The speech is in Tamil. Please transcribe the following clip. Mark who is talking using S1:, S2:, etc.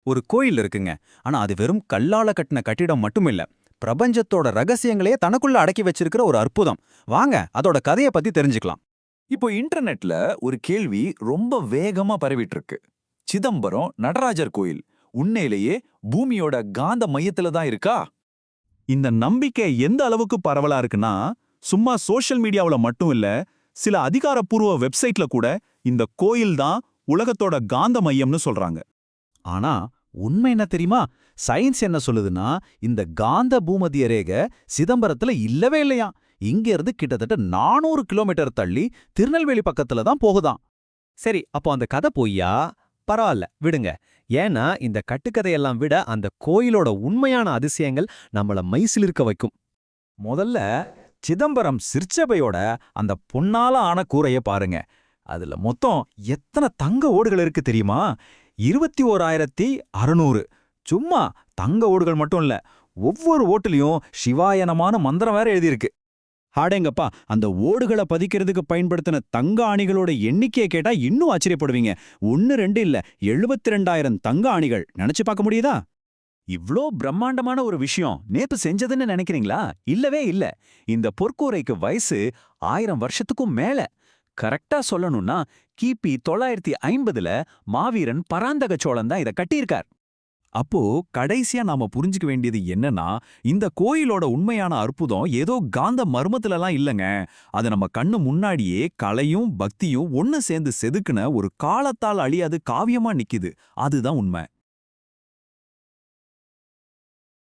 S1: ஒரு கோயில் இருக்குங்க. ஆனா அது வெறும் கல்லால கட்டின கட்டிடம் மட்டும் இல்ல. பிரபஞ்சத்தோட ரகசியங்களையே தனக்குள்ள அடக்கி வச்சிருக்கிற ஒரு அற்புதம். வாங்க அதோட கதைய பத்தி தெரிஞ்சுக்கலாம்.
S2: இப்போ இன்டர்நெட்ல ஒரு கேள்வி ரொம்ப வேகமா பரவிட்டு இருக்கு. சிதம்பரம் நடராஜர் கோயில் உண்மையிலேயே பூமியோட காந்த மையத்துல தான் இருக்கா?
S3: இந்த நம்பிக்கை எந்த அளவுக்கு பரவலா இருக்குன்னா, சும்மா சோஷியல் மீடியாவுல மட்டும் இல்ல, சில அதிகாரப்பூர்வ வெப்சைட்ல கூட இந்த கோயில் தான் உலகத்தோட காந்த மையம்னு சொல்றாங்க.
S4: ஆனா உண்மை என்ன தெரியுமா? சயின்ஸ் என்ன சொல்லுதுன்னா, இந்த காந்த பூமத்திய ரேகை சிதம்பரத்துல இல்லவே இல்லையாம். இங்க இருந்து கிட்டத்தட்ட 400 கிலோமீட்டர் தள்ளி திருநெல்வேலி பக்கத்துல தான் போகுதாம்.
S5: சரி, அப்போ அந்த கதை பொய்யா? பரவாயில்ல, விடுங்க. ஏன்னா இந்த கட்டுக்கதையெல்லாம் விட அந்த கோயிலோட உண்மையான அதிசயங்கள் நம்மள மைசிலிருக்க வைக்கும்.
S4: முதல்ல சிதம்பரம் சிற்சபையோட அந்த பொன்னால ஆன கூரைய பாருங்க. அதுல மொத்தம் எத்தனை தங்க ஓடுகள் இருக்கு தெரியுமா? 21,600. சும்மா தங்க ஓடுகள் மட்டும் இல்ல, ஒவ்வொரு ஓட்டுலயும் சிவாயனமான மந்திரம் வேற எழுதியிருக்கு.
S3: ஹாடேங்கப்பா, அந்த ஓடுகளை பதிக்கிறதுக்கு பயன்படுத்தின தங்க ஆணிகளோட எண்ணிக்கையை கேட்டா இன்னும் ஆச்சரியப்படுவீங்க. 1 2 இல்ல, 72,000 தங்க ஆணிகள். நினைச்சு பார்க்க முடியுதா?
S1: இவ்ளோ பிரம்மாண்டமான ஒரு விஷயம் நேத்து செஞ்சதுன்னு நினைக்கிறீங்களா? இல்லவே இல்ல. இந்த பொற்கூரைக்கு வயசு 1000 வருஷத்துக்கும் மேல. கரெக்டா சொல்லணும்னா கிபி 950ல மாவீரன் பராந்தக சோழன் தான் இத கட்டியிருக்கார்.
S4: அப்போ கடைசியா நாம புரிஞ்சுக்க வேண்டியது என்னன்னா, இந்த கோயிலோட உண்மையான அற்புதம் ஏதோ காந்த மர்மத்துலலாம் இல்லங்க. அது நம்ம கண்ணு முன்னாடியே கலையும் பக்தியும் ஒன்னு சேர்ந்து செதுக்குன ஒரு காலத்தால் அழியாது காவியமா நிக்குது. அதுதான் உண்மை.